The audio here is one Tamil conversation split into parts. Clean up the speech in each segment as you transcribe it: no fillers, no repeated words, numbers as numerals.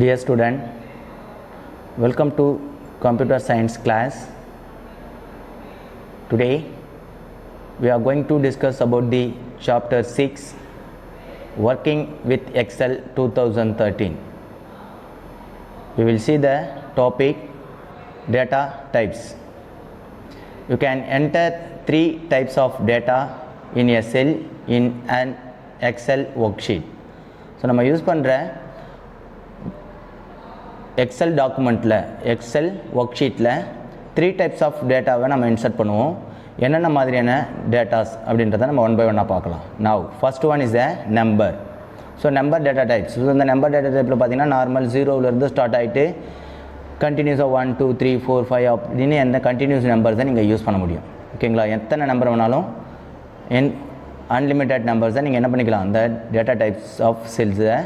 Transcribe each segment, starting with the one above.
Dear student, welcome to computer science class. Today we are going to discuss about the chapter 6 working with Excel 2013. We will see the topic data types. You can enter 3 types of data in a cell in an Excel worksheet. So நம்ம யூஸ் பண்ணுற எக்ஸல் டாக்குமெண்ட்டில் எக்ஸல் ஒர்க் ஷீட்டில் 3 டைப்ஸ் ஆஃப் டேட்டாவை நம்ம இன்சர்ட் பண்ணுவோம். என்னென்ன மாதிரியான டேட்டாஸ் அப்படின்றத நம்ம ஒன் பை ஒன்னாக பார்க்கலாம். Now first one is a number. So number data types. So இந்த நம்பர் டேட்டா டைப்பில் பார்த்தீங்கன்னா நார்மல் 0லேருந்து ஸ்டார்ட் ஆகிட்டு கண்டினியூஸாக 1 2 3 4 5 அப்படின்னு எந்த கண்டினியூஸ் நம்பர்ஸை நீங்கள் யூஸ் பண்ண முடியும். ஓகேங்களா? எத்தனை நம்பர் வேணாலும் அன்லிமிட்டட் நம்பர்ஸை நீங்கள் என்ன பண்ணிக்கலாம், அந்த டேட்டா டைப்ஸ் ஆஃப் செல்ஸை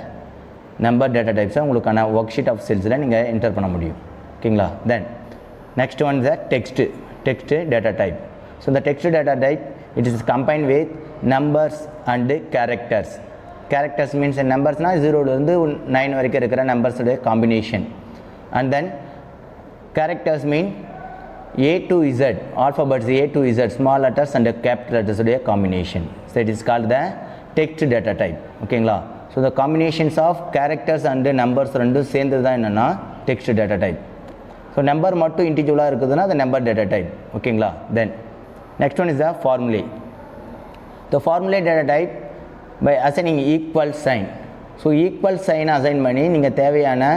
நம்பர் டேட்டா டைப்ஸை உங்களுக்கான ஒர்க் ஷீட் ஆஃப் செல்ஸில் நீங்கள் என்டர் பண்ண முடியும். ஓகேங்களா? Then next one is text data type. So இந்த text data type it is combine with numbers and characters. Characters means நம்பர்ஸ்னால் 0லேருந்து 9 வரைக்கும் இருக்கிற நம்பர்ஸுடைய combination. And then characters mean A to Z, alphabets A to Z, small letters and capital letters உடைய combination. So it is called the text data type. ஓகேங்களா? So the combinations of characters and numbers ரெண்டும் சேர்ந்தது தான் என்னென்னா text data type. So number மட்டும் இன்டிஜுவலாக இருக்குதுன்னா அது நம்பர் டேட்டா டைப். ஓகேங்களா? Then next one is the formula. The formula data type by assigning equal sign. So equal சைனை அசைன் பண்ணி நீங்கள் தேவையான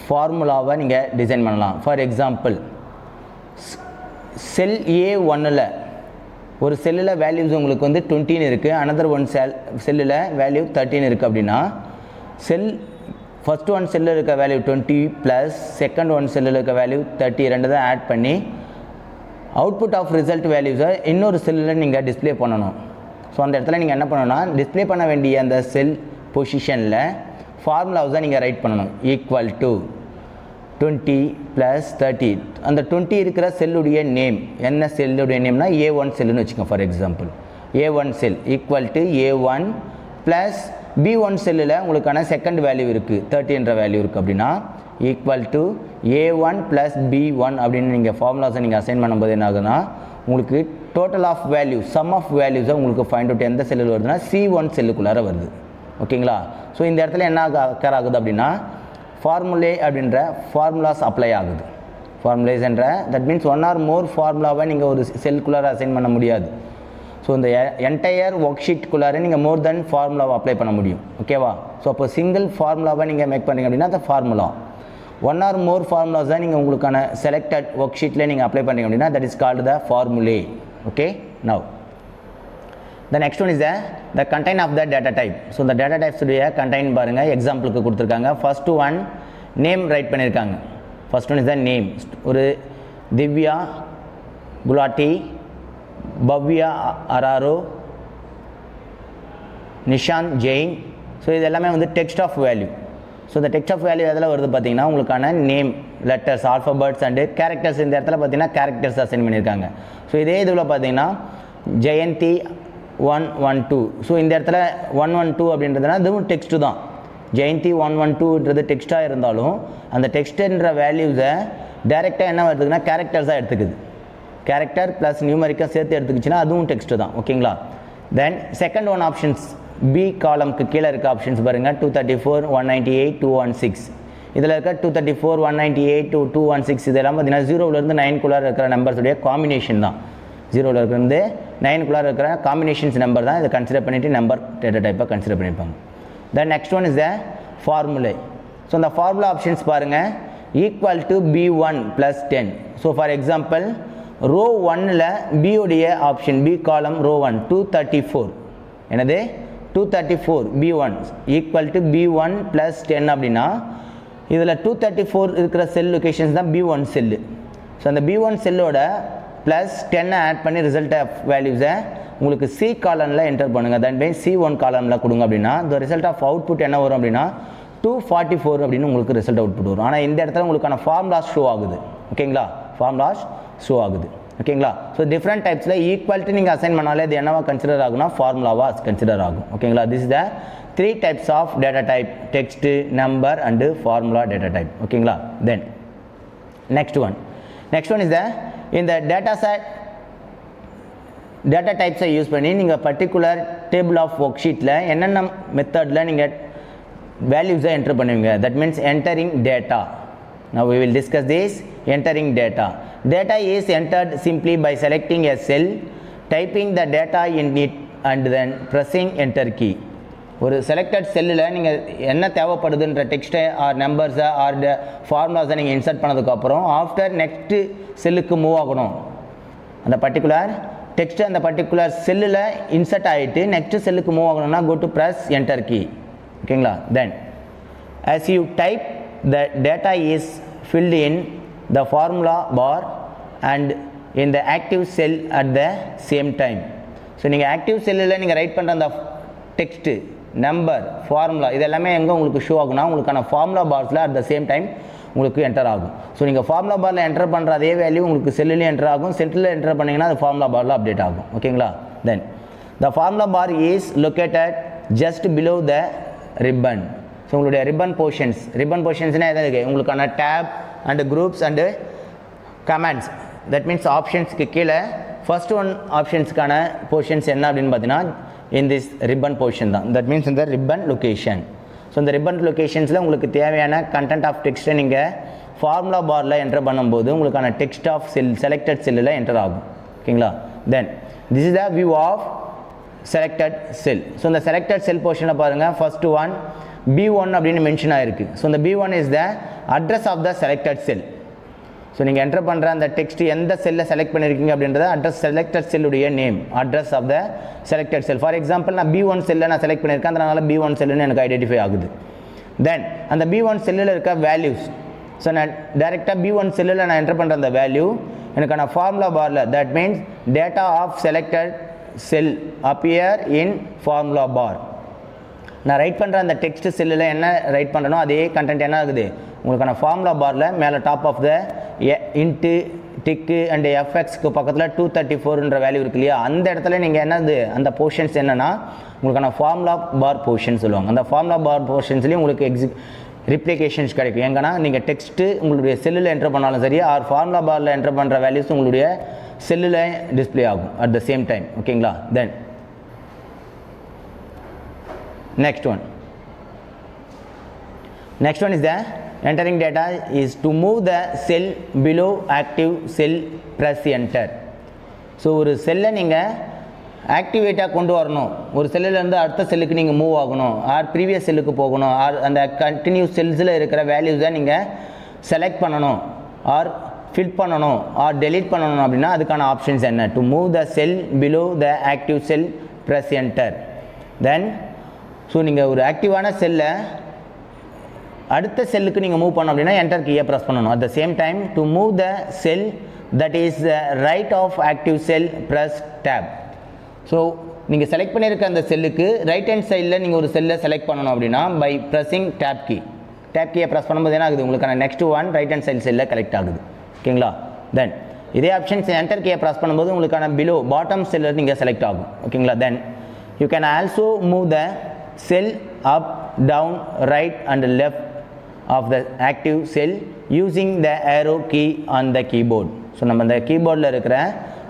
ஃபார்முலாவை நீங்கள் டிசைன் பண்ணலாம். ஃபார் எக்ஸாம்பிள், செல் A1ல் ஒரு செல்லில் வேல்யூஸ் உங்களுக்கு வந்து 20 இருக்குது, அனதர் ஒன் செல்லில் வேல்யூ 13 இருக்குது அப்படின்னா ஃபஸ்ட் ஒன் செல்லில் இருக்க வேல்யூ 20 ப்ளஸ் செகண்ட் ஒன் செல்லில் இருக்க வேல்யூ 30 ரெண்டு தான் ஆட் பண்ணி அவுட்புட் ஆஃப் ரிசல்ட் வேல்யூஸை இன்னொரு செல்லில் நீங்கள் டிஸ்பிளே பண்ணணும். ஸோ அந்த இடத்துல நீங்கள் என்ன பண்ணணும்னா டிஸ்பிளே பண்ண வேண்டிய அந்த செல் பொசிஷனில் ஃபார்முலாவை நீங்கள் ரைட் பண்ணணும். Equal to 20 plus 30. அந்த 20 இருக்கிற செல்லுடைய நேம் என்ன செல்லுடைய நேம்னா A1 செல்லுன்னு வச்சுக்கோங்க. For example A1 sell equal to A1 plus B1 செல்லில் உங்களுக்கான செகண்ட் வேல்யூ இருக்குது 30ன்ற வேல்யூ இருக்குது அப்படின்னா equal to A1 plus B1 அப்படின்னு நீங்கள் ஃபார்முலாஸை நீங்கள் அசைன் பண்ணும்போது என்ன ஆகுதுன்னா உங்களுக்கு total of value sum of வேல்யூஸை உங்களுக்கு ஃபைண்ட் அவுட் எந்த செல்லில் வருதுன்னா C1 செல்லுக்குள்ளார வருது. ஓகேங்களா? ஸோ இந்த இடத்துல என்ன அக்கர் ஆகுது அப்படின்னா ஃபார்முலே அப்படின்ற ஃபார்முலாஸ் அப்ளை ஆகுது. ஃபார்முலேஸ் என்ற தட் மீன்ஸ் ஒன் ஆர் மோர் ஃபார்முலாவை நீங்கள் ஒரு செல்குள்ளார அசைன் பண்ண முடியாது. ஸோ இந்த என்டையர் ஒர்க் ஷீட்டுக்குள்ளார நீங்கள் மோர் தென் ஃபார்முலாவை அப்ளை பண்ண முடியும். ஓகேவா? ஸோ அப்போ சிங்கிள் ஃபார்முலாவை நீங்கள் மேக் பண்ணுறீங்க அப்படின்னா அந்த ஃபார்முலா ஒன் ஆர் மோர் ஃபார்முலாஸ் தான் நீங்கள் உங்களுக்கான செலக்டட் ஒர்க் ஷீட்டில் நீங்கள் அப்ளை பண்ணுறீங்க அப்படின்னா that is called the ஃபார்முலே. Okay, now the next one is the content of the data type. So the data types உடைய content பாருங்க, எக்ஸாம்பிளுக்கு கொடுத்துருக்காங்க. ஃபர்ஸ்ட் ஒன் நேம் ரைட் பண்ணியிருக்காங்க. First one is the name. ஒரு திவ்யா குலாட்டி, பவ்யா அராரோ, நிஷாந்த் ஜெயின். ஸோ இது எல்லாமே வந்து டெக்ஸ்ட் ஆஃப் வேல்யூ. ஸோ இந்த டெக்ஸ்ட் ஆஃப் வேல்யூ எதில் வருது பார்த்தீங்கன்னா உங்களுக்கான name letters alphabets and characters. இந்த இடத்துல பார்த்தீங்கன்னா கேரக்டர்ஸ் அசைன் பண்ணியிருக்காங்க. ஸோ இதே இதில் பார்த்தீங்கன்னா ஜெயந்தி 112. ஸோ இந்த இடத்துல 112 அப்படின்றதுனா இதுவும் டெக்ஸ்ட்டு தான். ஜெயந்தி 112ன்றது டெக்ஸ்ட்டாக இருந்தாலும் அந்த டெக்ஸ்ட்டுன்ற வேல்யூஸை டைரெக்டாக என்ன வருதுன்னா கேரக்டர்ஸாக எடுத்துக்குது. கேரக்டர் ப்ளஸ் நியூமரிக்காக சேர்த்து எடுத்துக்கிச்சுன்னா அதுவும் டெக்ஸ்ட்டு தான். ஓகேங்களா? Then second one options B காலம்க்கு கீழே இருக்க ஆப்ஷன்ஸ் பாருங்கள். 234 198 216. இதில் இருக்க 234 198 216 இதெல்லாம் பார்த்தீங்கன்னா 0லேருந்து 9 இருக்கிற நம்பர்ஸுடைய காம்பினேஷன் தான். 0ல் இருக்கிறது 9 இருக்கிற காம்பினேஷன்ஸ் நம்பர் தான் இதை கன்சிடர் பண்ணிவிட்டு நம்பர் டேட்டா டைப்பாக கன்சிடர் பண்ணியிருப்பாங்க. Then next one is the formula. So இந்த ஃபார்முலா ஆப்ஷன்ஸ் பாருங்கள். Equal to B1 plus 10. So for example row 1ல் பியோடைய ஆப்ஷன் பி காலம் ரோ 1 234. என்னது 234 B1 equal to B1 plus 10 அப்படின்னா இதில் 234 இருக்கிற செல் லொக்கேஷன்ஸ் தான் B1 செல்லு. ஸோ அந்த B1 செல்லோட ப்ளஸ் 10 ஆட் பண்ணி ரிசல்ட் ஆஃப் வேல்யூஸை உங்களுக்கு சி காலமில் என்டர் பண்ணுங்கள். தென் பை C1 காலமில் கொடுங்க அப்படின்னா இந்த ரிசல்ட் ஆஃப் அவுட்புட் என்ன வரும் அப்படின்னா 244 அப்படின்னு உங்களுக்கு ரிசல்ட் அவுட்புட் வரும். ஆனால் இந்த இடத்துல உங்களுக்கான ஃபார்முலாஸ் ஷோ ஆகுது. ஓகேங்களா? ஃபார்முலாஸ் ஷோ ஆகுது. ஓகேங்களா. ஸோ டிஃப்ரெண்ட் டைப்ஸில் ஈக்குவாலிட்டி நீங்கள் அசைன் பண்ணாலே இது என்னவா கன்சிடர் ஆகும்னா ஃபார்முலாவாக கன்சிடர் ஆகும். ஓகேங்களா. This is the 3 types of data type: text, number and formula data type. ஓகேங்களா. Then next one is the in the data set data types use பண்ணி நீங்கள் பர்டிகுலர் டேபிள் ஆஃப் ஒர்க் ஷீட்டில் என்னென்ன மெத்தடில் நீங்கள் வேல்யூஸை என்டர் பண்ணுவீங்க. That means entering data. Now we will discuss this. Entering data. Data is entered simply by selecting a cell, typing the data in it and then pressing enter key. ஒரு செலக்டட் செல்லில் நீங்கள் என்ன தேவைப்படுதுன்ற டெக்ஸ்ட்டை ஆர் நம்பர்ஸை ஆர் ஃபார்முலாஸை நீங்கள் இன்சர்ட் பண்ணதுக்கப்புறம் ஆஃப்டர் நெக்ஸ்ட்டு செல்லுக்கு மூவ் ஆகணும். அந்த பர்டிகுலர் டெக்ஸ்ட்டு அந்த பர்டிகுலர் செல்லில் இன்சர்ட் ஆகிட்டு நெக்ஸ்ட்டு செல்லுக்கு மூவ் ஆகணும்னா go to press enter key. ஓகேங்களா. Then as you type the data is filled in the formula bar and in the active cell at the same time. So நீங்கள் ஆக்டிவ் செல்லில் நீங்கள் ரைட் பண்ணுற அந்த டெக்ஸ்ட்டு நம்பர் ஃபார்முலா இது எல்லாமே எங்கே உங்களுக்கு ஷோ ஆகுனா உங்களுக்கான ஃபார்முலா பார்ஸில் அட் த சேம் டைம் உங்களுக்கு என்டர் ஆகும். ஸோ நீங்கள் ஃபார்முலா பாரில் என்டர் பண்ணுற அதே வேல்யூ உங்களுக்கு செல்லுலேயும் என்டர் ஆகும். செல்லில் என்டர் பண்ணிங்கன்னா அது ஃபார்முலா பாரில் அப்டேட் ஆகும். ஓகேங்களா. Then the formula bar is located just below the ribbon. So உங்களுடைய ரிப்பன் போர்ஷன்ஸ்னால் எதாவது இருக்குது உங்களுக்கான tab and groups and comments. That means ஆப்ஷன்ஸ்க்கு கீழே ஃபர்ஸ்ட் ஒன் ஆப்ஷன்ஸ்க்கான போர்ஷன்ஸ் என்ன அப்படின்னு பார்த்தீங்கன்னா இன் திஸ் ரிப்பன் போர்ஷன் தான். தட் மீன்ஸ் இந்த ரிப்பன் லொக்கேஷன். ஸோ இந்த ரிப்பன் லொக்கேஷன்ஸில் உங்களுக்கு தேவையான கண்டென்ட் ஆஃப் டெக்ஸ்ட்டை நீங்கள் ஃபார்முலா பாரில் என்டர் பண்ணும்போது உங்களுக்கான டெக்ஸ்ட் ஆஃப் செலக்டட் செல்லில் என்டர் ஆகும். ஓகேங்களா. Then this is the view of selected cell. So இந்த செலக்டட் செல் போர்ஷனில் பாருங்கள் ஃபர்ஸ்ட் ஒன் B1 அப்படின்னு மென்ஷன் ஆகிருக்கு. ஸோ இந்த B1 is the address of the selected cell. So நீங்கள் என்டர் பண்ணுற அந்த டெக்ஸ்ட் எந்த செல்லை செலக்ட் பண்ணியிருக்கீங்க அப்படின்றத அட்ரஸ் செலக்டட் செல்லுடைய name address of the selected cell. For example நான் B1 செல்லை நான் செலக்ட் பண்ணியிருக்கேன், அதனால் B1 செல்லுன்னு எனக்கு ஐடென்டிஃபை ஆகுது. தென் அந்த B1 செல்லில் இருக்க வேல்யூஸ். ஸோ நான் டைரெக்டாக B1 செல்லில் நான் என்டர் பண்ணுற அந்த வேல்யூ எனக்கான ஃபார்முலா பாரில் that means data of selected cell appear in formula bar. நான் ரைட் பண்ணுற அந்த டெக்ஸ்ட் செல்லில் என்ன ரைட் பண்ணுறனோ அதே கண்டென்ட் என்ன ஆகுது உங்களுக்கான ஃபார்முலா பாரில் மேலே டாப் ஆஃப் த இன்ட்டு டிக்கு அண்ட் எஃப்எக்ஸ்க்கு பக்கத்தில் 234ன்ற வேல்யூ இருக்கு இல்லையா, அந்த இடத்துல நீங்கள் என்னது அந்த போர்ஷன்ஸ் என்னென்னா உங்களுக்கான ஃபார்முலா பார் போர்ஷன் சொல்லுவாங்க. அந்த ஃபார்முலா பார் போர்ஷன்ஸ்லேயும் உங்களுக்கு ரிப்ளிகேஷன்ஸ் கிடைக்கும். எங்கன்னா நீங்கள் டெக்ஸ்ட்டு உங்களுடைய செல்லில் என்டர் பண்ணாலும் சரி ஆர் ஃபார்முலா பாரில் என்டர் பண்ணுற வேல்யூஸ் உங்களுடைய செல்லில் டிஸ்பிளே ஆகும் அட் த சேம் டைம். ஓகேங்களா. தென் next one is the entering data is to move the cell below active cell, press enter. So ஒரு செல்லை நீங்கள் ஆக்டிவேட்டாக கொண்டு வரணும், ஒரு செல்லிலேருந்து அடுத்த செல்லுக்கு நீங்கள் மூவ் ஆகணும் ஆர் ப்ரீவியஸ் செல்லுக்கு போகணும் ஆர் அந்த கண்டினியூஸ் செல்ஸில் இருக்கிற வேல்யூஸை நீங்கள் செலக்ட் பண்ணணும் ஆர் ஃபில் பண்ணணும் ஆர் டெலீட் பண்ணணும் அப்படின்னா அதுக்கான ஆப்ஷன்ஸ் என்ன? To move the sell below the active cell, press enter. Then so நீங்கள் ஒரு ஆக்டிவான செல்லை அடுத்த செல்லுக்கு நீங்கள் மூவ் பண்ணோம் அப்படின்னா என்டர் கீயை ப்ரெஸ் பண்ணணும். At the same time to move the cell that is right of active cell, press tab. So நீங்கள் செலக்ட் பண்ணியிருக்க அந்த செல்லுக்கு ரைட் ஹேண்ட் சைடில் நீங்கள் ஒரு செல்லை செலக்ட் பண்ணணும் அப்படின்னா பை ப்ரெஸ்ஸிங் டேப் கீயை ப்ரெஸ் பண்ணும்போது என்ன ஆகுது உங்களுக்கான next one right hand side செல்லில் கலெக்ட் ஆகுது. ஓகேங்களா. தென் இதே ஆப்ஷன்ஸ் என்டர் கீயை ப்ரெஸ் பண்ணும்போது உங்களுக்கான பிலோ பாட்டம் செல்லில் நீங்கள் செலக்ட் ஆகும். ஓகேங்களா. Then you can also move the cell up, down, right and left of the active cell using the arrow key on the keyboard. So நம்ம இந்த கீபோர்டில் இருக்கிற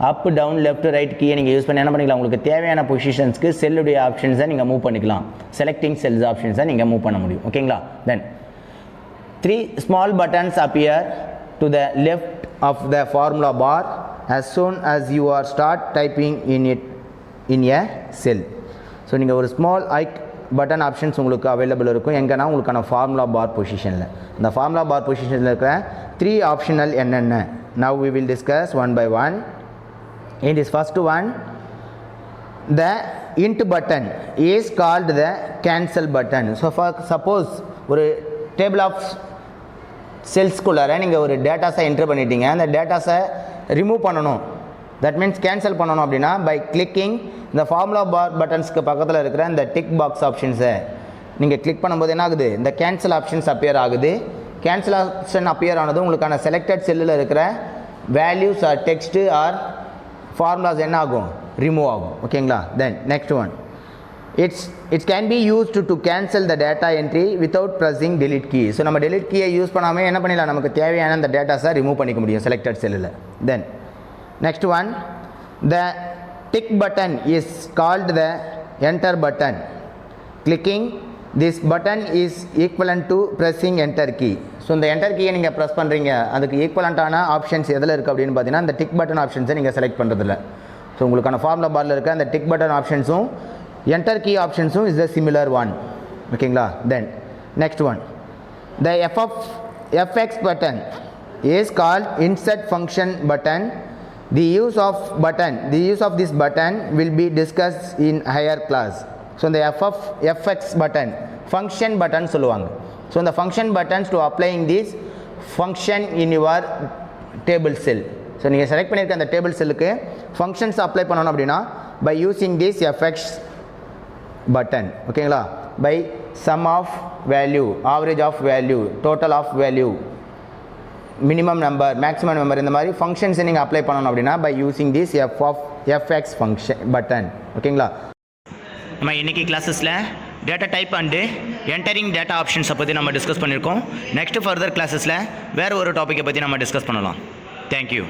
அப், டவுன், லெஃப்ட், ரைட் கீயை நீங்கள் யூஸ் பண்ணி என்ன பண்ணிக்கலாம் உங்களுக்கு தேவையான பொசிஷன்ஸ்க்கு செல்லுடைய ஆப்ஷன்ஸை நீங்கள் மூவ் பண்ணிக்கலாம். செலக்டிங் செல்ஸ் ஆப்ஷன்ஸை நீங்கள் மூவ் பண்ண முடியும். ஓகேங்களா. தென் 3 small buttons appear to the left of the formula bar as soon as you are start typing in a cell. So நீங்கள் ஒரு ஸ்மால் பட்டன் ஆப்ஷன்ஸ் உங்களுக்கு அவைலபிள் இருக்கும் எங்கன்னா உங்களுக்கான ஃபார்முலா பார் பொசிஷனில். இந்த ஃபார்முலா பார் பொசிஷனில் இருக்கிற 3 ஆப்ஷனல் என்னென்ன now we will discuss one by one. In this first one, the int button is called the cancel button. So for suppose ஒரு டேபிள் ஆஃப் செல்ஸ்குள்ளார நீங்கள் ஒரு டேட்டாஸை என்டர் பண்ணிட்டீங்க, அந்த டேட்டாஸை ரிமூவ் பண்ணணும் தட் மீன்ஸ் கேன்சல் பண்ணணும் அப்படின்னா பை கிளிக்கிங் இந்த ஃபார்முலா பார் பட்டன்ஸ்க்கு பக்கத்தில் இருக்கிற இந்த டிக் பாக்ஸ் ஆப்ஷன்ஸை நீங்கள் கிளிக் பண்ணும்போது என்ன ஆகுது இந்த கேன்சல் ஆப்ஷன்ஸ் அப்பியர் ஆகுது. கேன்சல் ஆப்ஷன் அப்பியர் ஆனது உங்களுக்கான செலக்டட் செல்லில் இருக்கிற values or text or formulas என்ன ஆகும், ரிமூவ் ஆகும். ஓகேங்களா. Then next one, it can be used to cancel the data entry without pressing delete key. So நம்ம delete key யூஸ் பண்ணாமல் என்ன பண்ணிடலாம், நமக்கு தேவையான அந்த டேட்டாஸை ரிமூவ் பண்ணிக்க முடியும் செலக்டட் செல்லில். தென் next one, the tick button is called the enter button. Clicking this button is equivalent to pressing enter key. So இந்த என்டர் கீயை நீங்கள் ப்ரெஸ் பண்ணுறீங்க, அதுக்கு ஈக்குவலண்ட்டான ஆப்ஷன்ஸ் எதில் இருக்குது அப்படின்னு பார்த்தீங்கன்னா அந்த டிக் பட்டன் ஆப்ஷன்ஸை நீங்கள் செலக்ட் பண்ணுறதில்ல. ஸோ உங்களுக்கான ஃபார்முலா பாரில் இருக்க அந்த டிக் பட்டன் ஆப்ஷன்ஸும் என்டர் கீ ஆப்ஷன்ஸும் இஸ் த சிமிலர் ஒன். ஓகேங்களா. Then next one, the fx button is called insert function button. The use of this button will be discussed in higher class. So இந்த fx button function button சொல்லுவாங்க. ஸோ இந்த function buttons to applying this function in your table cell. So நீங்கள் செலக்ட் பண்ணியிருக்க அந்த டேபிள் செல்லுக்கு ஃபங்க்ஷன்ஸ் அப்ளை பண்ணணும் அப்படின்னா by using this fx button. ஓகேங்களா. by sum of value, average of value, total of value, minimum number, maximum number, இந்த மாதிரி ஃபங்க்ஷன்ஸை நீங்கள் அப்ளை பண்ணணும் அப்படின்னா by using this fx function button. ஓகேங்களா. நம்ம இன்றைக்கி கிளாஸஸில் data type and entering data ஆப்ஷன்ஸை பற்றி நம்ம டிஸ்கஸ் பண்ணியிருக்கோம். நெக்ஸ்ட் ஃபர்தர் கிளாஸஸில் வேறு ஒரு டாப்பிக்கை பற்றி நம்ம டிஸ்கஸ் பண்ணலாம். தேங்க்யூ.